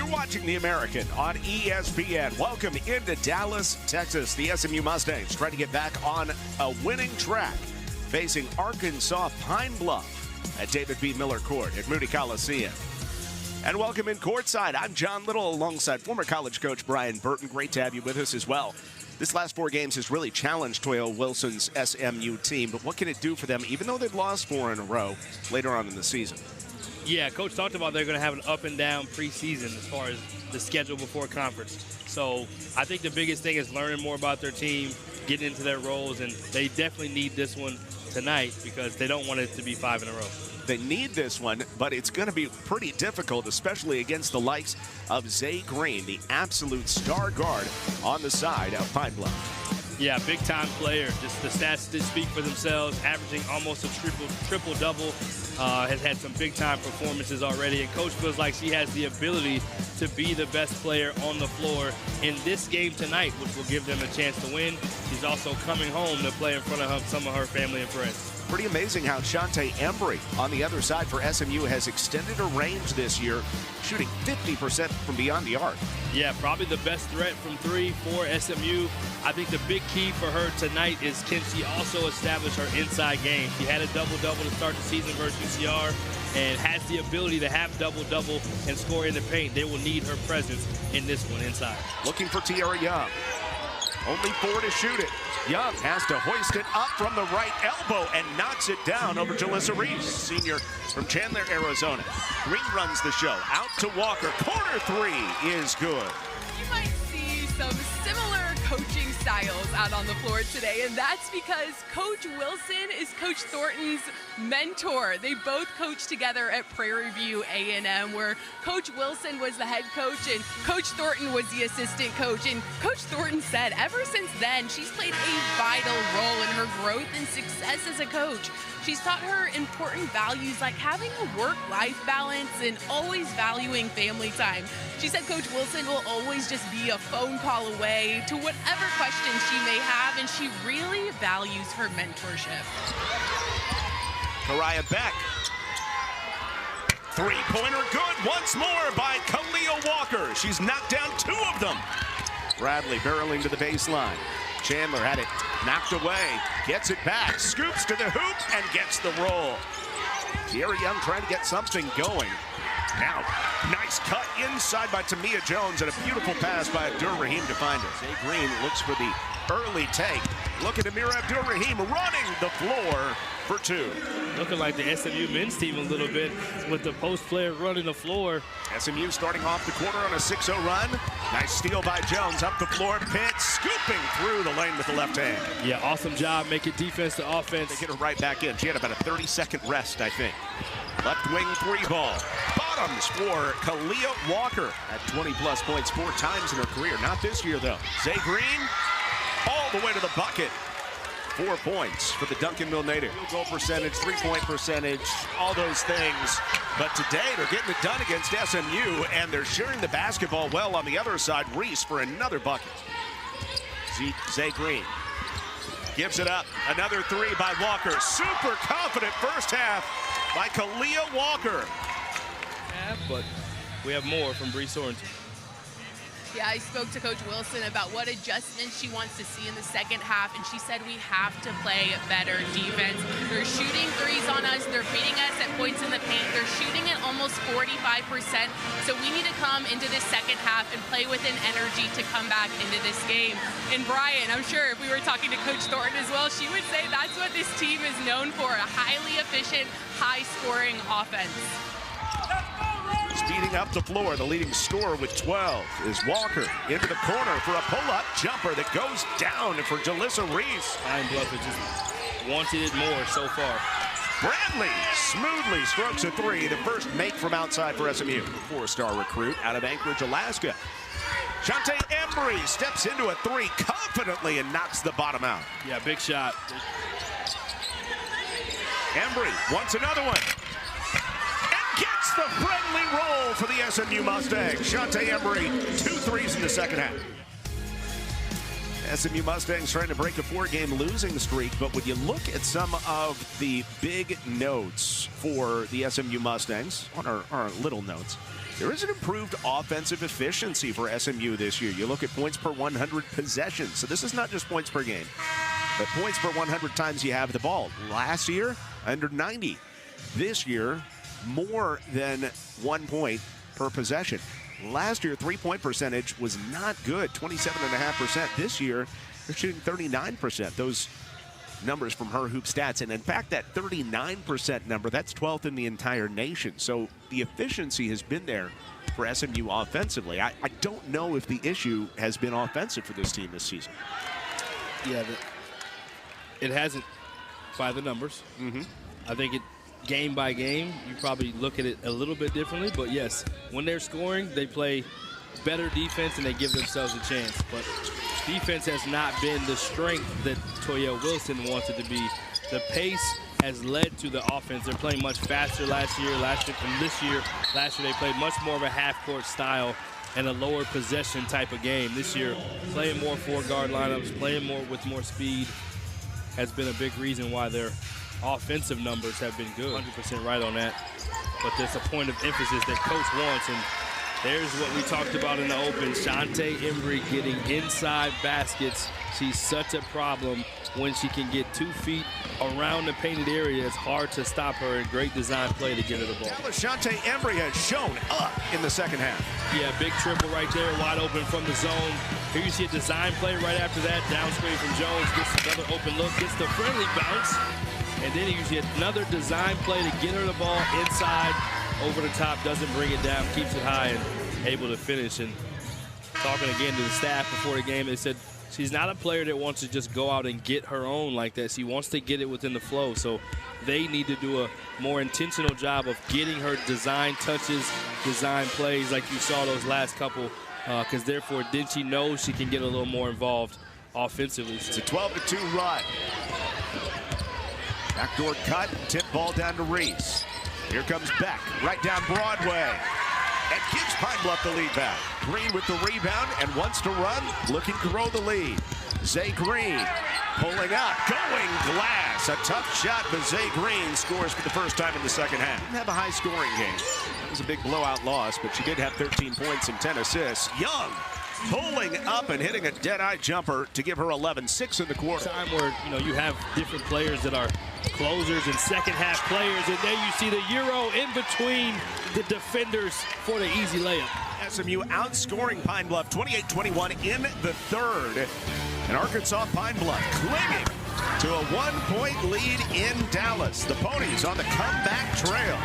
You're watching The American on ESPN. Welcome into Dallas, Texas. The SMU Mustangs trying to get back on a winning track, facing Arkansas-Pine Bluff at David B. Miller Court at Moody Coliseum. And welcome in courtside. I'm John Liddle alongside former college coach Brian Burton. Great to have you with us as well. This last 4 games has really challenged Toya Wilson's SMU team, but what can it do for them, even though they've lost 4 in a row later on in the season? Yeah, Coach talked about they're going to have an up and down preseason as far as the schedule before conference. So I think the biggest thing is learning more about their team, getting into their roles, and they definitely need this one tonight because they don't want it to be 5 in a row. They need this one, but it's going to be pretty difficult, especially against the likes of Zay Green, the absolute star guard on the side of Pine Bluff. Yeah, big-time player. Just the stats did speak for themselves, averaging almost a triple-double. Has had some big-time performances already, and Coach feels like she has the ability to be the best player on the floor in this game tonight, which will give them a chance to win. She's also coming home to play in front of some of her family and friends. Pretty amazing how Shantae Embry on the other side for SMU has extended her range this year, shooting 50% from beyond the arc. Yeah, probably the best threat from 3 for SMU. I think the big key for her tonight is can she also establish her inside game. She had a double-double to start the season versus UCR and has the ability to have double-double and score in the paint. They will need her presence in this one inside. Looking for Tiara Young. Only 4 to shoot it. Young has to hoist it up from the right elbow and knocks it down over Jalissa Reese, senior from Chandler, Arizona. Green runs the show. Out to Walker. Corner 3 is good. You might see some similar coaching styles out on the floor today, and that's because Coach Wilson is Coach Thornton's mentor. They both coached together at Prairie View A&M, where Coach Wilson was the head coach and Coach Thornton was the assistant coach. And Coach Thornton said ever since then, she's played a vital role in her growth and success as a coach. She's taught her important values like having a work-life balance and always valuing family time. She said Coach Wilson will always just be a phone call away to whatever questions she may have, and she really values her mentorship. Mariah Beck. 3-pointer good once more by Kalia Walker. She's knocked down 2 of them. Bradley barreling to the baseline. Chandler had it knocked away, gets it back, scoops to the hoop, and gets the roll. Tiara Young trying to get something going. Now, nice cut inside by Tamia Jones, and a beautiful pass by Abdur-Rahim to find her. Zay Green looks for the early take. Look at Amir Abdur-Rahim running the floor for 2. Looking like the SMU men's team a little bit with the post player running the floor. SMU starting off the quarter on a 6-0 run. Nice steal by Jones up the floor. Pitts scooping through the lane with the left hand. Yeah, awesome job making defense to offense. They get her right back in. She had about a 30-second rest, I think. Left wing 3 ball. Bottoms for Kalia Walker at 20-plus points 4 times in her career. Not this year, though. Zay Green all the way to the bucket. 4 points for the Duncanville native. Field goal percentage, 3-point percentage, all those things. But today they're getting it done against SMU, and they're sharing the basketball well on the other side. Reese for another bucket. Zay Green gives it up. Another 3 by Walker. Super confident first half by Kalia Walker. Yeah, but we have more from Bree Sorensen. Yeah, I spoke to Coach Wilson about what adjustments she wants to see in the second half, and she said we have to play better defense. They're shooting 3s on us. They're beating us at points in the paint. They're shooting at almost 45%. So we need to come into this second half and play with an energy to come back into this game. And Brian, I'm sure if we were talking to Coach Thornton as well, she would say that's what this team is known for, a highly efficient, high-scoring offense. Speeding up the floor, the leading scorer with 12 is Walker into the corner for a pull-up jumper that goes down for Jalissa Reese. Pine Bluff has just wanted it more so far. Bradley smoothly strokes a 3, the first make from outside for SMU. 4-star recruit out of Anchorage, Alaska. Shantae Embry steps into a 3 confidently and knocks the bottom out. Yeah, big shot. Embry wants another one. Gets the friendly roll for the SMU Mustangs. Shantae Embry, 2 threes in the second half. SMU Mustangs trying to break a 4-game losing streak, but when you look at some of the big notes for the SMU Mustangs, on our little notes, There is an improved offensive efficiency for SMU this year. You look at points per 100 possessions. So this is not just points per game, but points per 100 times you have the ball. Last year, under 90. This year, more than 1 point per possession. Last year, three-point percentage was not good, 27.5%. This year, they're shooting 39%. Those numbers from her hoop stats. And in fact, that 39% number, that's 12th in the entire nation. So the efficiency has been there for SMU offensively. I don't know if the issue has been offensive for this team this season. Yeah, it hasn't by the numbers. I think it game by game, you probably look at it a little bit differently. But yes, when they're scoring, they play better defense and they give themselves a chance. But defense has not been the strength that Toya Wilson wants it to be. The pace has led to the offense. They're playing much faster last year and this year. Last year they played much more of a half-court style and a lower possession type of game. This year, playing more four-guard lineups, playing more with more speed has been a big reason why their offensive numbers have been good. 100% right on that. But there's a point of emphasis that Coach wants, and there's what we talked about in the open. Shantae Embry getting inside baskets. She's such a problem when she can get 2 feet around the painted area. It's hard to stop her, and great design play to get her the ball. Shantae Embry has shown up in the second half. Yeah, big triple right there, wide open from the zone. Here you see a design play right after that. Down screen from Jones, gets another open look, gets the friendly bounce. And then you see another design play to get her the ball inside, over the top, doesn't bring it down, keeps it high, and able to finish. And talking again to the staff before the game, they said she's not a player that wants to just go out and get her own like that. She wants to get it within the flow. So they need to do a more intentional job of getting her design touches, design plays like you saw those last couple, because therefore then she knows she can get a little more involved offensively. It's a 12-2 run. Backdoor cut, tip ball down to Reese. Here comes Beck, right down Broadway. And gives Pine Bluff the lead back. Green with the rebound and wants to run, looking to grow the lead. Zay Green pulling up, going glass. A tough shot, but Zay Green scores for the first time in the second half. Didn't have a high-scoring game. It was a big blowout loss, but she did have 13 points and 10 assists. Young pulling up and hitting a dead-eye jumper to give her 11-6 in the quarter. Time where you have different players that are closers and second-half players, and there you see the Euro in between the defenders for the easy layup. SMU outscoring Pine Bluff 28-21 in the third. And Arkansas-Pine Bluff clinging to a 1-point lead in Dallas. The Ponies on the comeback trail.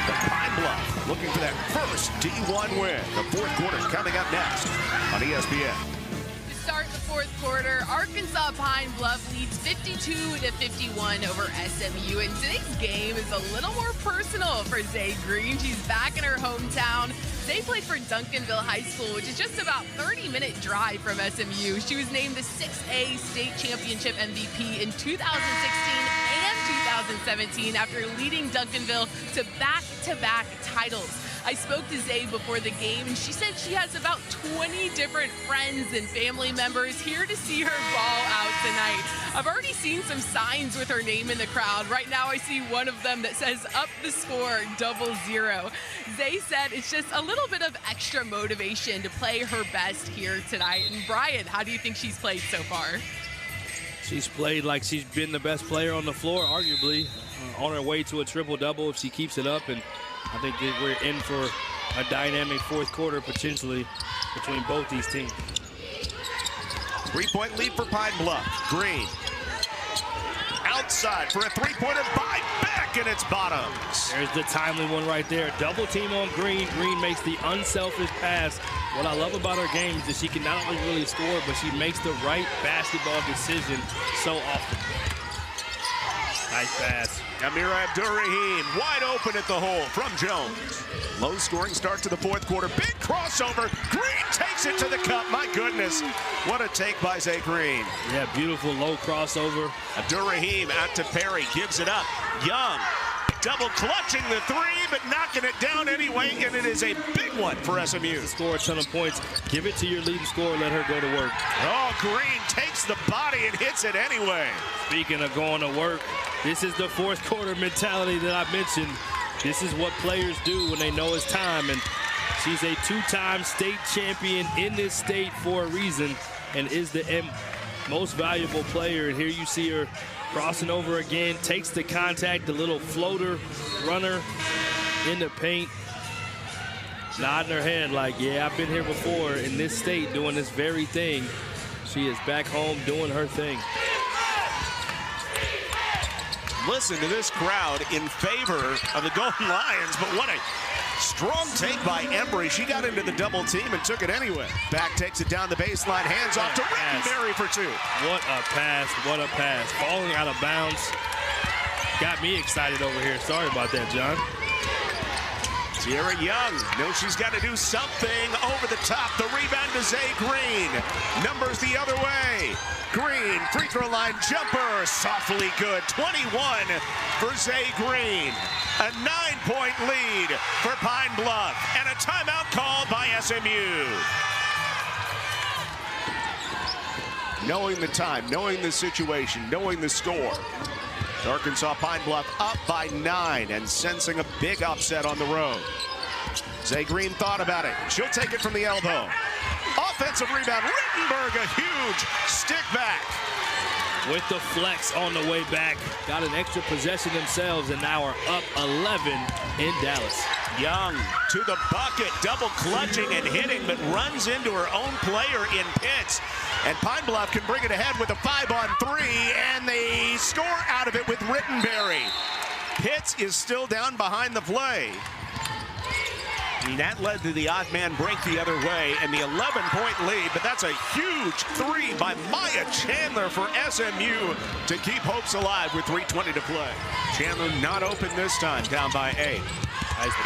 But Pine Bluff looking for that first D1 win. The fourth quarter coming up next on ESPN. To start the fourth quarter, Arkansas-Pine Bluff leads 52-51 over SMU. And today's game is a little more personal for Zay Green. She's back in her hometown. They played for Duncanville High School, which is just about 30-minute drive from SMU. She was named the 6A state championship MVP in 2016 and 2017 after leading Duncanville to back-to-back titles. I spoke to Zay before the game, and she said she has about 20 different friends and family members here to see her ball out tonight. I've already seen some signs with her name in the crowd. Right now I see one of them that says up the score 0-0. Zay said it's just a little bit of extra motivation to play her best here tonight. And Brian, how do you think she's played so far? She's played like she's been the best player on the floor, arguably, on her way to a triple-double if she keeps it up. And I think that we're in for a dynamic fourth quarter potentially between both these teams. 3-point lead for Pine Bluff. Green outside for a three-pointer by Beck, and it's bottoms. There's the timely one right there. Double team on Green. Green makes the unselfish pass. What I love about her game is that she can not only really score, but she makes the right basketball decision so often. Nice pass. Amira Abdur-Rahim wide open at the hole from Jones. Low scoring start to the fourth quarter. Big crossover. Green takes it to the cup. My goodness. What a take by Zay Green. Yeah, beautiful low crossover. Abdur-Rahim out to Perry. Gives it up. Young double clutching the three, but knocking it down anyway, and it is a big one for SMU. Score a ton of points. Give it to your leading scorer. Let her go to work. Oh, Green takes the body and hits it anyway. Speaking of going to work, this is the fourth quarter mentality that I mentioned. This is what players do when they know it's time, and She's a two-time state champion in this state for a reason and is the most valuable player. And here you see her crossing over again, takes the contact, the little floater runner in the paint, nodding her head like, yeah, I've been here before in this state doing this very thing. She is back home doing her thing. Listen to this crowd in favor of the Golden Lions, but what a strong take by Embry. She got into the double team and took it anyway. Back takes it down the baseline, hands off to Rittenberry for two. What a pass, what a pass. Falling out of bounds. Got me excited over here. Sorry about that, John. Tierra Young knows she's got to do something over the top. The rebound to Zay Green. Numbers the other way. Green, free throw line jumper, softly good. 21 for Zay Green. A 9-point lead for Pine Bluff, and a timeout called by SMU. Knowing the time, knowing the situation, knowing the score. Arkansas-Pine Bluff up by 9 and sensing a big upset on the road. Zay Green thought about it. She'll take it from the elbow. Offensive rebound, Rittenberg, a huge stick back. With the flex on the way back. Got an extra possession themselves and now are up 11 in Dallas. Young to the bucket, double clutching and hitting, but runs into her own player in Pitts. And Pine Bluff can bring it ahead with a 5-on-3, and they score out of it with Rittenberry. Pitts is still down behind the play. And that led to the odd man break the other way and the 11-point lead, but that's a huge three by Maya Chandler for SMU to keep hopes alive with 3:20 to play. Chandler not open this time, down by 8.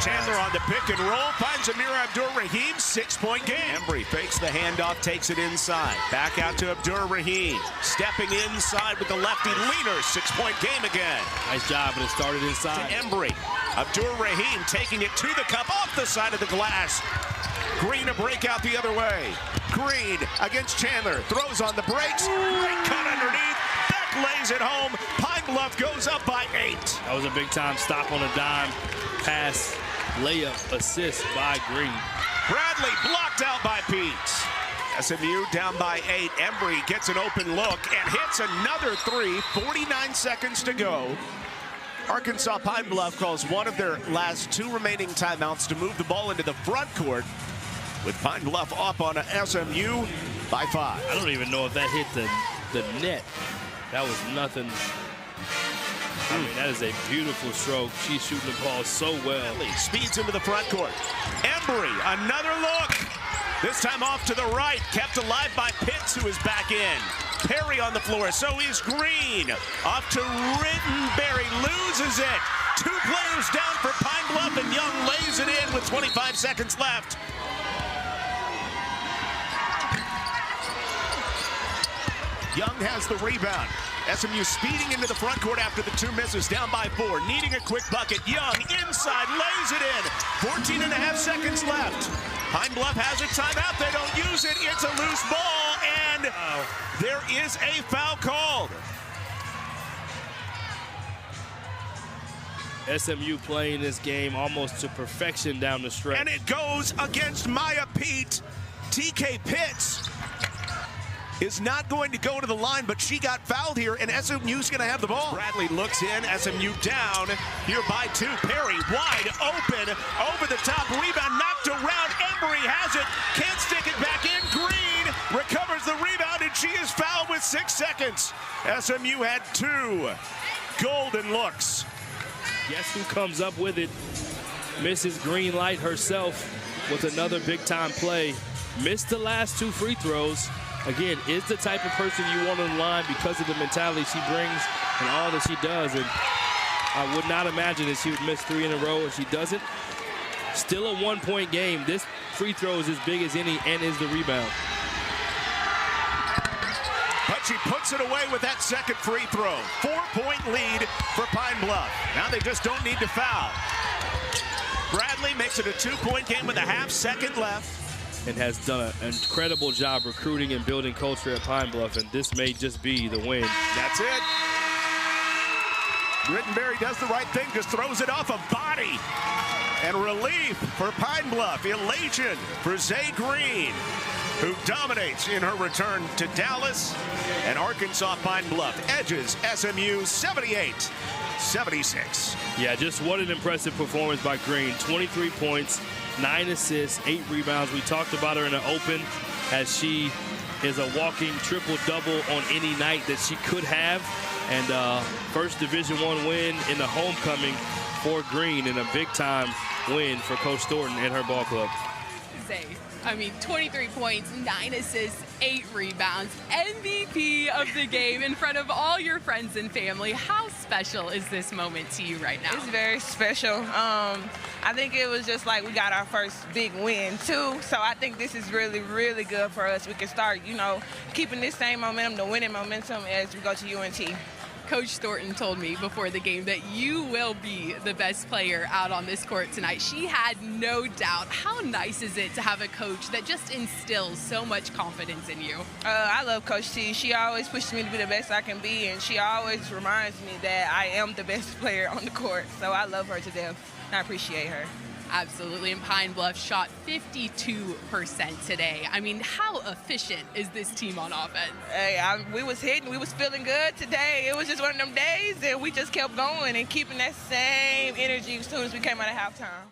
Chandler on the pick and roll, finds Amira Abdur-Rahim, 6-point game. Embry fakes the handoff, takes it inside. Back out to Abdur-Rahim, stepping inside with the lefty leaner, 6-point game again. Nice job, but it started inside. To Embry, Abdur-Rahim taking it to the cup, off the side of the glass. Green a breakout the other way. Green against Chandler, throws on the brakes, great cut underneath. Lays it home. Pine Bluff goes up by 8. That was a big time stop on a dime. Pass, layup, assist by Green. Bradley blocked out by Pete. SMU down by 8. Embry gets an open look and hits another three. 49 seconds to go. Arkansas-Pine Bluff calls one of their last 2 remaining timeouts to move the ball into the front court, with Pine Bluff up on SMU by 5. I don't even know if that hit the net. That was nothing. I mean, that is a beautiful stroke. She's shooting the ball so well. Speeds into the front court. Embry, another look. This time off to the right, kept alive by Pitts, who is back in. Perry on the floor, so is Green. Off to Rittenberry, loses it. 2 players down for Pine Bluff, and Young lays it in with 25 seconds left. Young has the rebound. SMU speeding into the front court after the 2 misses, down by 4, needing a quick bucket. Young inside, lays it in. 14.5 seconds left. Pine Bluff has a timeout. They don't use it. It's a loose ball, and there is a foul called. SMU playing this game almost to perfection down the stretch. And it goes against Maya Pete. TK Pitts is not going to go to the line, but she got fouled here, and SMU's going to have the ball. Bradley looks in, SMU down, here by 2. Perry wide open, over the top, rebound knocked around. Embry has it, can't stick it back in. Green recovers the rebound, and she is fouled with 6 seconds. SMU had 2 golden looks. Guess who comes up with it? Mrs. Greenlight herself with another big-time play. Missed the last 2 free throws. Again, is the type of person you want on the line because of the mentality she brings and all that she does. And I would not imagine that she would miss 3 in a row, and she doesn't. Still a 1-point game. This free throw is as big as any and is the rebound. But she puts it away with that second free throw. 4-point lead for Pine Bluff. Now they just don't need to foul. Bradley makes it a 2-point game with a half-second left. And has done an incredible job recruiting and building culture at Pine Bluff, and this may just be the win. That's it. Rittenberry does the right thing, just throws it off a body. And relief for Pine Bluff. Elation for Zay Green, who dominates in her return to Dallas. And Arkansas-Pine Bluff edges SMU 78-76. Yeah, just what an impressive performance by Green. 23 points, 9 assists, 8 rebounds. We talked about her in the open as she is a walking triple-double on any night that she could have. And first Division I win in the homecoming for Green, and a big-time win for Coach Thornton and her ball club. Zay, I mean, 23 points, 9 assists, 8 rebounds, MVP of the game in front of all your friends and family. How special is this moment to you right now? It's very special. I think it was just like we got our first big win, too. So I think this is really, really good for us. We can start, keeping this same momentum, the winning momentum, as we go to UNT. Coach Thornton told me before the game that you will be the best player out on this court tonight. She had no doubt. How nice is it to have a coach that just instills so much confidence in you? I love Coach T. She always pushes me to be the best I can be, and she always reminds me that I am the best player on the court. So I love her to death, and I appreciate her. Absolutely, and Pine Bluff shot 52% today. I mean, how efficient is this team on offense? Hey, we was hitting, we was feeling good today. It was just one of them days, and we just kept going and keeping that same energy as soon as we came out of halftime.